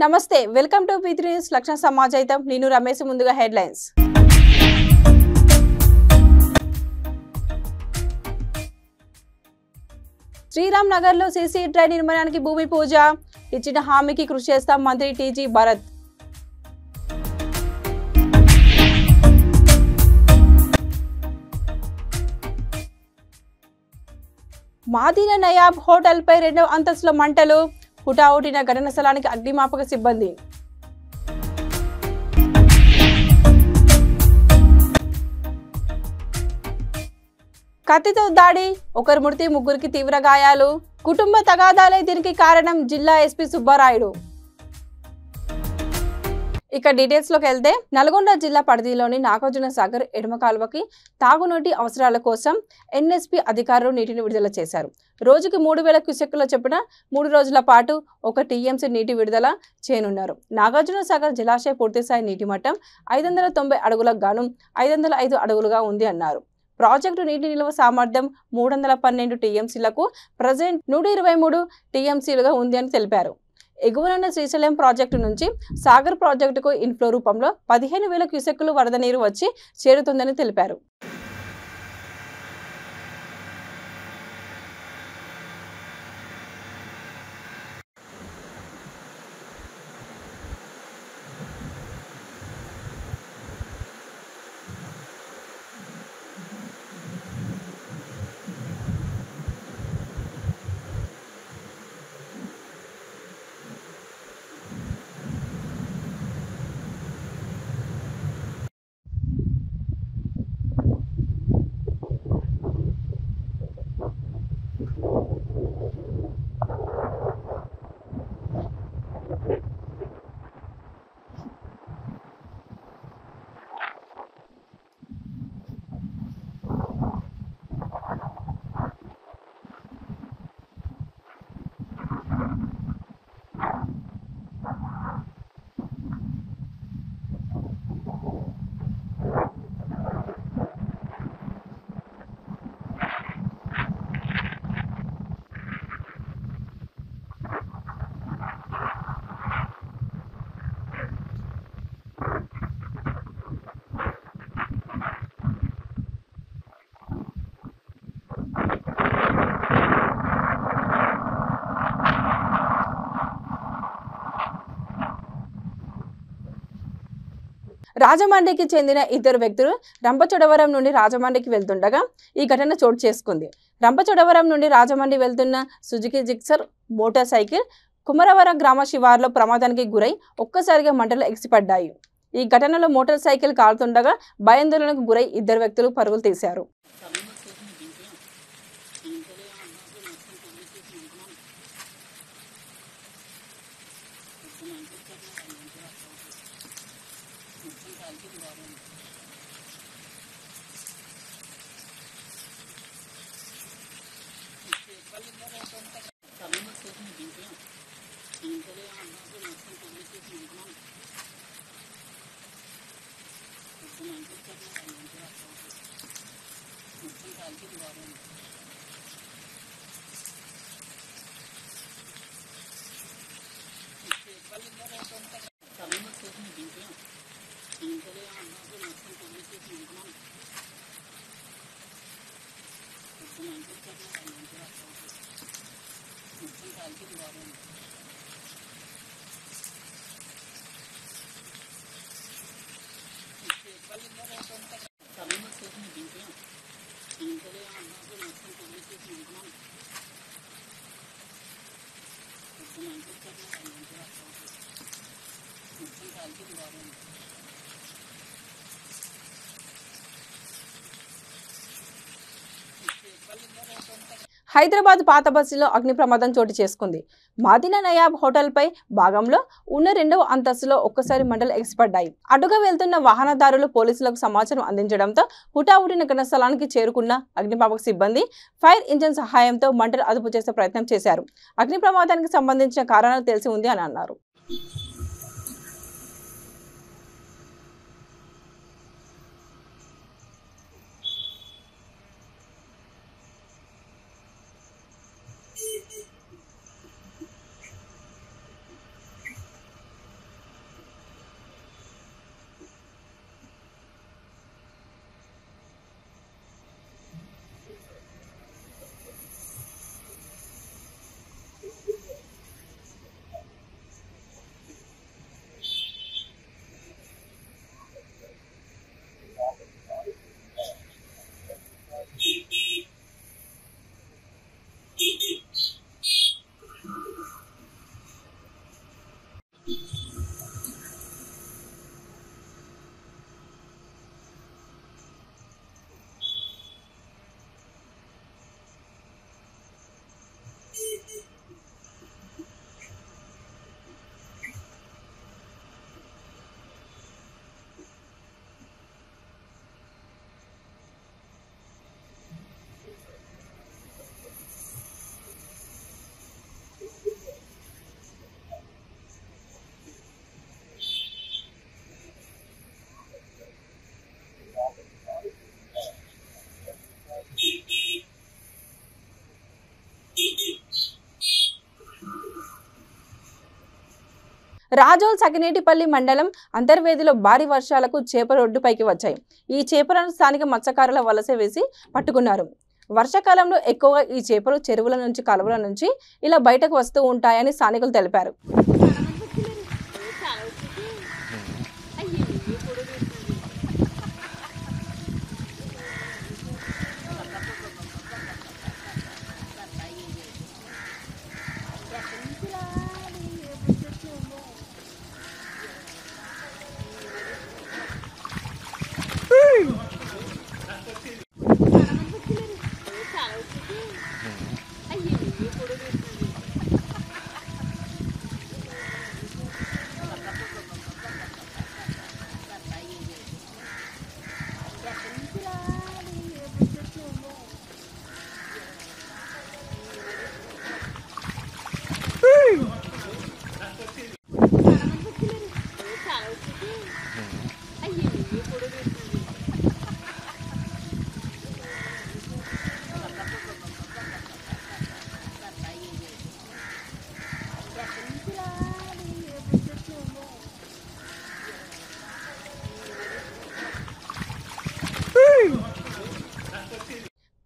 నమస్తే welcome to పి3 news లక్షణ సమాజైతం నేను రమేష్ ముందుగా హెడ్లైన్స్ శ్రీరామ్ నగర్ లో సీసీ ట్రైన్ నిర్మాణానికి భూమి పూజ ఇచ్చిన హామీకి కృషి చేస్తాం మంత్రి టీజీ భరత్ మాదీనా నయాబ్ హోటల్ పై రెండవ అంతస్తులో మంటలు హుటాహుటిన ఘటన స్థలానికి అగ్నిమాపక సిబ్బంది కత్తితో దాడి ఒకరు మృతి ముగ్గురికి తీవ్ర గాయాలు కుటుంబ తగాదాలే దీనికి కారణం జిల్లా ఎస్పీ సుబ్బారాయుడు ఇక డీటెయిల్స్ లోకి వెళ్తే నల్గొండ జిల్లా పరిధిలోని నాగార్జున సాగర్ ఎడమ కాలువకి తాగునీటి అవసరాల కోసం ఎన్ఎస్పీ అధికారులు నీటిని విడుదల చేశారు. రోజుకి 3000 క్యూసెక్కుల చొప్పున 3 రోజుల పాటు 1 టీఎంసీ నీటి విడుదల చేయనున్నారు. నాగార్జున సాగర్ జలాశయ పూర్తిస్థాయి నీటి మట్టం 590 అడుగులకు గాను 505 అడుగులుగా ఉంది అన్నారు. ప్రాజెక్టు నీటి నిల్వ సామర్థ్యం 312 టీఎంసీలకు ప్రజెంట్ 123 టీఎంసీలుగా ఉంది అని తెలిపారు. ఎగువనున్న శ్రీశైలం ప్రాజెక్టు నుంచి సాగర్ ప్రాజెక్టుకు ఇన్ఫ్లో రూపంలో 15,000 క్యూసెక్కులు వరద నీరు వచ్చి చేరుతుందని తెలిపారు. రాజమండ్రికి చెందిన ఇద్దరు వ్యక్తులు రంపచోడవరం నుండి రాజమండ్రికి వెళ్తుండగా ఈ ఘటన చోటు చేసుకుంది. రంపచోడవరం నుండి రాజమండ్రి వెళ్తున్న సుజుకి జిక్సర్ మోటార్ సైకిల్ కుమరవరం గ్రామ శివారులో ప్రమాదానికి గురై ఒక్కసారిగా మంటలు ఎగిసిపడ్డాయి. ఈ ఘటనలో మోటార్ సైకిల్ కాలుతుండగా భయాందోళనకు గురై ఇద్దరు వ్యక్తులు పరుగులు తీశారు. హైదరాబాద్ పాత బస్సులో అగ్ని ప్రమాదం చోటు చేసుకుంది. మాదీనా నయాబ్ హోటల్ పై భాగంలో ఉన్న రెండవ అంతస్తులో ఒక్కసారి మంటలు ఎగిసిపడ్డాయి. అటుగా వెళ్తున్న వాహనదారులు పోలీసులకు సమాచారం అందించడంతో హుటాహుటిన ఘటన స్థలానికి చేరుకున్న అగ్నిమాపక సిబ్బంది ఫైర్ ఇంజిన్ సహాయంతో మంటలు అదుపు చేసే ప్రయత్నం చేశారు. అగ్ని ప్రమాదానికి సంబంధించిన కారణాలు తెలిసి ఉంది అని అన్నారు. రాజోల్ సకినేటిపల్లి మండలం అంతర్వేదిలో భారీ వర్షాలకు చేపలు ఒడ్డుపైకి వచ్చాయి. ఈ చేపలను స్థానిక మత్స్యకారుల వలస వేసి పట్టుకున్నారు. వర్షాకాలంలో ఎక్కువగా ఈ చేపలు చెరువుల నుంచి కాలువల నుంచి ఇలా బయటకు వస్తూ ఉంటాయని స్థానికులు తెలిపారు.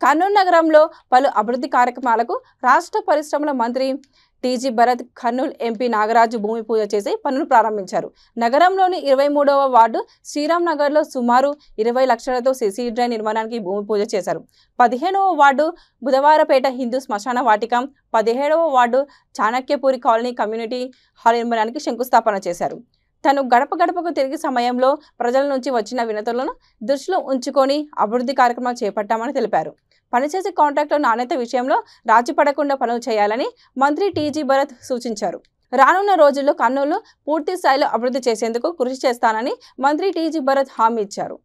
కర్నూలు నగరంలో పలు అభివృద్ధి కార్యక్రమాలకు రాష్ట్ర పరిశ్రమల మంత్రి టీజీ భరత్, కర్నూలు ఎంపీ నాగరాజు భూమి పూజ చేసి పనులు ప్రారంభించారు. నగరంలోని 23వ వార్డు శ్రీరామ్ నగర్లో సుమారు 20 లక్షలతో సిసి డ్రైన్ నిర్మాణానికి భూమి పూజ చేశారు. 15వ వార్డు బుధవారపేట హిందూ శ్మశాన వాటిక, 17వ వార్డు చాణక్యపూరి కాలనీ కమ్యూనిటీ హాల్ నిర్మాణానికి శంకుస్థాపన చేశారు. తను గడప గడపకు తిరిగి సమయంలో ప్రజల నుంచి వచ్చిన వినతులను దృష్టిలో ఉంచుకొని అభివృద్ధి కార్యక్రమాలు చేపట్టామని తెలిపారు. పనిచేసే కాంట్రాక్టుల నాణ్యత విషయంలో రాజీ పడకుండా పనులు చేయాలని మంత్రి టీజీ భరత్ సూచించారు. రానున్న రోజుల్లో కర్నూలు పూర్తి స్థాయిలో అభివృద్ధి చేసేందుకు కృషి చేస్తానని మంత్రి టీజీ భరత్ హామీ ఇచ్చారు.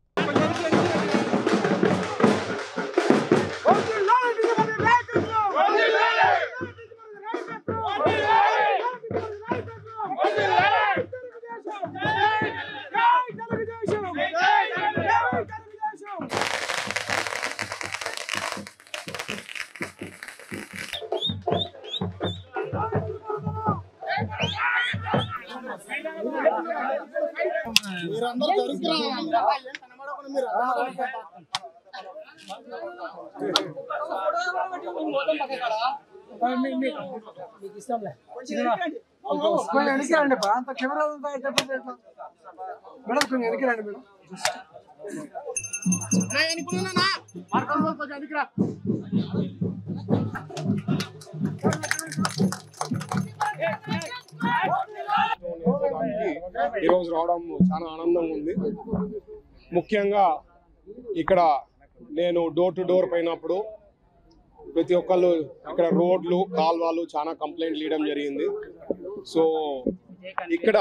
ఈరోజు రావడం చాలా ఆనందంగా ఉంది. ముఖ్యంగా ఇక్కడ నేను డోర్ టు డోర్ పోయినప్పుడు ప్రతి ఒక్కళ్ళు ఇక్కడ రోడ్లు, కాల్వలు చాలా కంప్లైంట్లు ఇవ్వడం జరిగింది. సో ఇక్కడ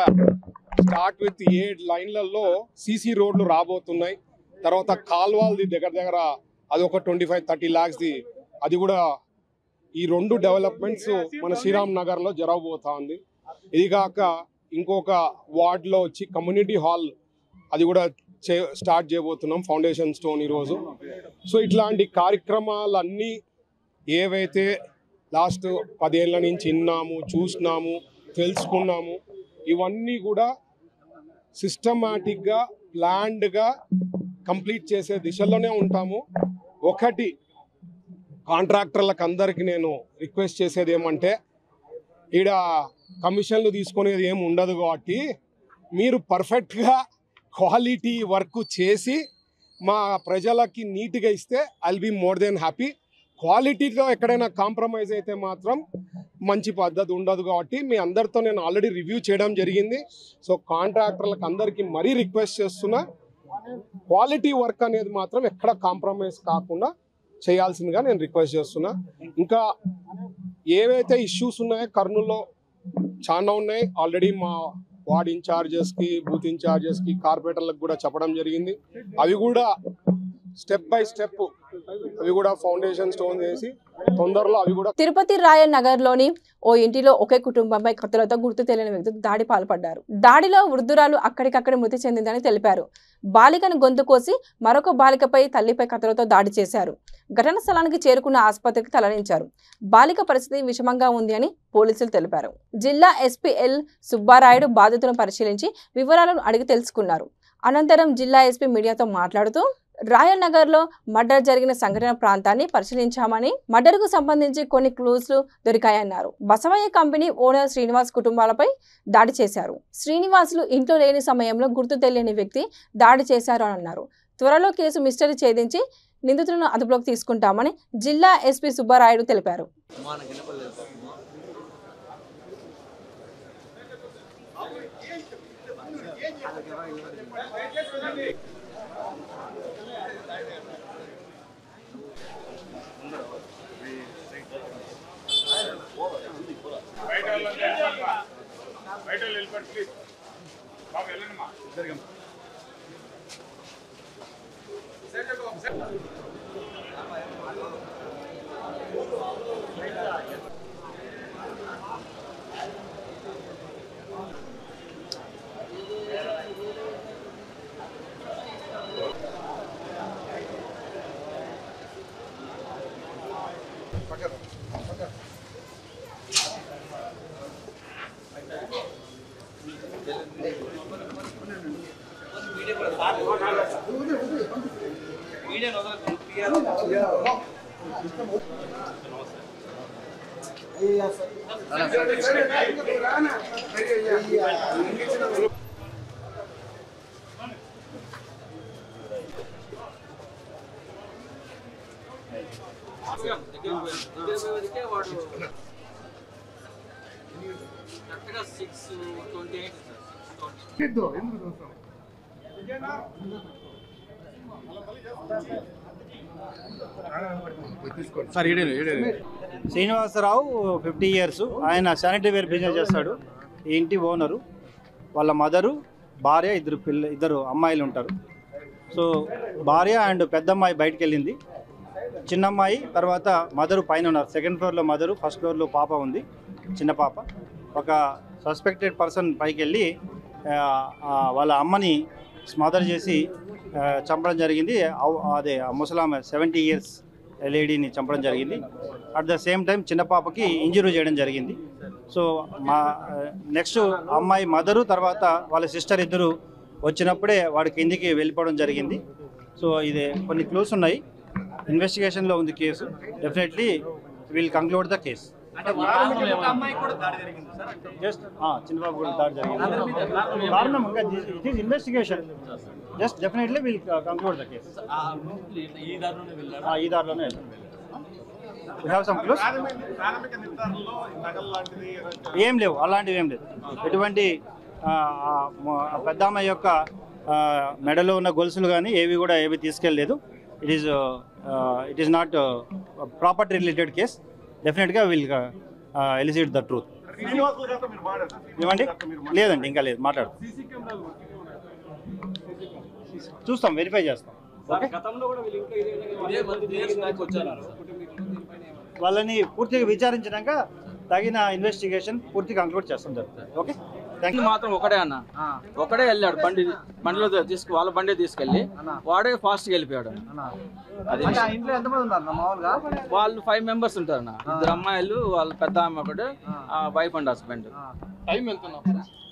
స్టార్ట్ విత్ 7 లైన్లలో సీసీ రోడ్లు రాబోతున్నాయి. తర్వాత కాల్వాలది దగ్గర అది ఒక 25-30 lakhsది, అది కూడా ఈ 2 డెవలప్మెంట్స్ మన శ్రీరామ్ నగర్లో జరగబోతా ఉంది. ఇది కాక ఇంకొక వార్డులో వచ్చి కమ్యూనిటీ హాల్ అది కూడా స్టార్ట్ చేయబోతున్నాం, ఫౌండేషన్ స్టోన్ ఈరోజు. సో ఇట్లాంటి కార్యక్రమాలన్నీ ఏవైతే లాస్ట్ 10 ఏళ్ళ నుంచి విన్నాము, చూసినాము, తెలుసుకున్నాము, ఇవన్నీ కూడా సిస్టమాటిక్గా ప్లాన్డ్గా కంప్లీట్ చేసే దిశలోనే ఉంటాము. ఒకటి కాంట్రాక్టర్లకు అందరికీ నేను రిక్వెస్ట్ చేసేది ఏమంటే, ఈడ కమిషన్లు తీసుకునేది ఏమి ఉండదు కాబట్టి మీరు పర్ఫెక్ట్గా క్వాలిటీ వర్క్ చేసి మా ప్రజలకి నీట్గా ఇస్తే I will be more than happy. క్వాలిటీలో ఎక్కడైనా కాంప్రమైజ్ అయితే మాత్రం మంచి పద్ధతి ఉండదు కాబట్టి మీ అందరితో నేను ఆల్రెడీ రివ్యూ చేయడం జరిగింది. సో కాంట్రాక్టర్లకు అందరికీ మరీ రిక్వెస్ట్ చేస్తున్నా, క్వాలిటీ వర్క్ అనేది మాత్రం ఎక్కడ కాంప్రమైజ్ కాకుండా చేయాల్సిందిగా నేను రిక్వెస్ట్ చేస్తున్నా. ఇంకా ఏవైతే ఇష్యూస్ ఉన్నాయో కర్నూలులో చాలా ఉన్నాయి. ఆల్రెడీ మా వార్డ్ ఇన్ఛార్జెస్కి, బూత్ ఇన్ఛార్జెస్కి, కార్పొరేటర్లకు కూడా చెప్పడం జరిగింది. అవి కూడా స్టెప్ బై స్టెప్ అవి కూడా ఫౌండేషన్ స్టోన్ చేసి తొందరలో అవి కూడా. తిరుపతి రాయల్ నగర్ లోని ఓ ఇంటిలో ఒకే కుటుంబంపై కత్తులతో గుర్తు తెలియని వ్యక్తులు దాడి పాల్పడ్డారు. దాడిలో వృద్ధురాలు అక్కడికక్కడే మృతి చెందిందని తెలిపారు. బాలికను గొంతు కోసి మరొక బాలికపై తల్లిపై కత్తులతో దాడి చేశారు. ఘటనా స్థలానికి చేరుకున్న ఆసుపత్రికి తరలించారు. బాలిక పరిస్థితి విషమంగా ఉంది అని పోలీసులు తెలిపారు. జిల్లా ఎస్పీ ఎల్ సుబ్బారాయుడు బాధితులను పరిశీలించి వివరాలను అడిగి తెలుసుకున్నారు. అనంతరం జిల్లా ఎస్పీ మీడియాతో మాట్లాడుతూ రాయల్ నగర్ లో మర్డర్ జరిగిన సంఘటన ప్రాంతాన్ని పరిశీలించామని, మర్డర్ కు సంబంధించి కొన్ని క్లూస్ దొరికాయన్నారు. బసవయ్య కంపెనీ ఓనర్ శ్రీనివాస్ కుటుంబాలపై దాడి చేశారు. శ్రీనివాసులు ఇంట్లో లేని సమయంలో గుర్తు తెలియని వ్యక్తి దాడి చేశారు అని అన్నారు. త్వరలో కేసు మిస్టరీ ఛేదించి నిందితులను అదుపులోకి తీసుకుంటామని జిల్లా ఎస్పీ సుబ్బారాయుడు తెలిపారు. శ్రీనివాసరావు 50 years. ఆయన శానిటరీ వేర్ బిజినెస్ చేస్తాడు. ఈ ఇంటి ఓనరు, వాళ్ళ మదరు, భార్య, ఇద్దరు అమ్మాయిలు ఉంటారు. సో భార్య అండ్ పెద్దమ్మాయి బయటకు వెళ్ళింది. చిన్నమ్మాయి తర్వాత మదరు పైన ఉన్నారు. 2nd floorలో మదరు, 1st floorలో పాప ఉంది, చిన్న పాప. ఒక సస్పెక్టెడ్ పర్సన్ పైకి వెళ్ళి వాళ్ళ అమ్మని స్మదర్ చేసి చంపడం జరిగింది. అదే ముసలామె 70 years లేడీని చంపడం జరిగింది. అట్ ద సేమ్ టైం చిన్న పాపకి ఇంజరీ చేయడం జరిగింది. సో మా నెక్స్ట్ అమ్మాయి మదరు తర్వాత వాళ్ళ సిస్టర్ ఇద్దరు వచ్చినప్పుడే వాడి కిందికి వెళ్ళిపోవడం జరిగింది. సో ఇది కొన్ని క్లూస్ ఉన్నాయి. ఇన్వెస్టిగేషన్లో ఉంది case. Definitely will conclude the case. Just Chinnababu కూడా దాడి జరిగింది. కారణం ఇంకా it is investigation. Just definitely will conclude the case. ఈ దారిలోనే ఏం లేవు, అలాంటివి ఏం లేదు. ఎటువంటి పెద్ద అమ్మాయి యొక్క మెడలో ఉన్న గొలుసులు కానీ ఏవి తీసుకెళ్ళలేదు. It is not property related case. డెఫినెట్గా విల్ ఎలిసిట్ ద ట్రూత్. ఏమండి? లేదండి, ఇంకా లేదు, మాట్లాడు చూస్తాం, వెరిఫై చేస్తాం. వాళ్ళని పూర్తిగా విచారించినాక తగిన ఇన్వెస్టిగేషన్ పూర్తిగా కంక్లూడ్ చేస్తాం జరుగుతుంది. ఓకే, మాత్రం ఒకడే అన్న, ఒకడే వెళ్ళాడు. బండిలో వాళ్ళ బండి తీసుకెళ్ళి వాడే ఫాస్ట్గా వెళ్ళిపోయాడు. వాళ్ళు 5 members ఉంటారు అన్న. 2 అమ్మాయిలు, వాళ్ళ పెద్ద అమ్మాయి ఒకటి, వైఫ్ అండ్ హస్బెండ్.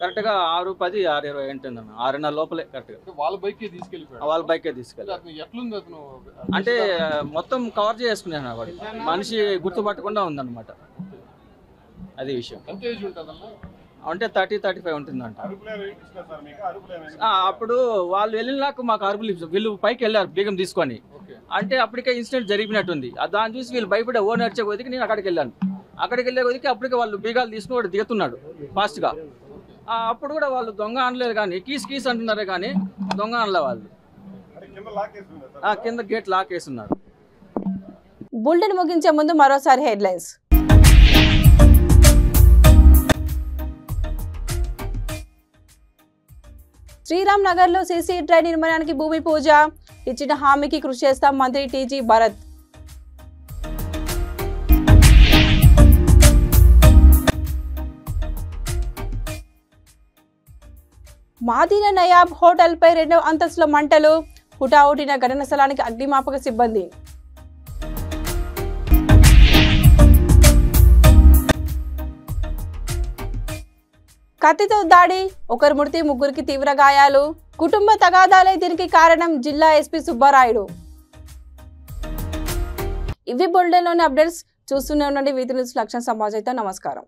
కరెక్ట్ గా 6:10, 6:20 ఉంటుంది అన్న. 6:30 లోపలే కరెక్ట్ గా వాళ్ళ బైకే తీసుకెళ్ళి. అంటే మొత్తం కవర్ చేసుకున్నాను. వాడు మనిషి గుర్తుపట్టకుండా ఉందన్నమాట. అది విషయం. అంటే 30-35 ఉంటుందంట. అప్పుడు వాళ్ళు వెళ్ళినాక మాకు అరుపులు, వీళ్ళు పైకి వెళ్ళారు బీగం తీసుకొని. అంటే అప్పటికే ఇన్సిడెంట్ జరిగినట్టుంది. దాన్ని చూసి వీళ్ళు భయపడే ఓ నడిచే కొద్దికి నేను అక్కడికి వెళ్ళాను. అక్కడికి వెళ్ళే కొద్దికి అప్పటికే వాళ్ళు బీగాలు తీసుకుని వాడు దిగుతున్నాడు ఫాస్ట్గా. అప్పుడు కూడా వాళ్ళు దొంగ అనలేదు, కానీ కీస్ అంటున్నారే కానీ దొంగ అనలే వాళ్ళు. కింద గేట్ లాక్ వేస్తున్నారు. బులెటిన్ ముగించే ముందు మరోసారి హెడ్లైన్స్. శ్రీరామ్ నగర్ లో సీసీ ట్రైన్ నిర్మాణానికి భూమి పూజ, ఇచ్చిన హామీకి కృషి చేస్తాం మంత్రి టీజీ భరత్. మాదీనా నయాబ్ హోటల్పై 2వ అంతస్తులో మంటలు, హుటాహుటిన ఘటన స్థలానికి అగ్నిమాపక సిబ్బంది. కత్తితో దాడి, ఒకరు మృతి, ముగ్గురికి తీవ్ర గాయాలు. కుటుంబ తగాదాలే దీనికి కారణం, జిల్లా ఎస్పీ సుబ్బారాయుడు. ఇవి బులెటిన్లోని అప్డేట్స్. చూస్తూనే ఉండండి వీతి న్యూస్. లక్ష్యం సమాజంతో. నమస్కారం.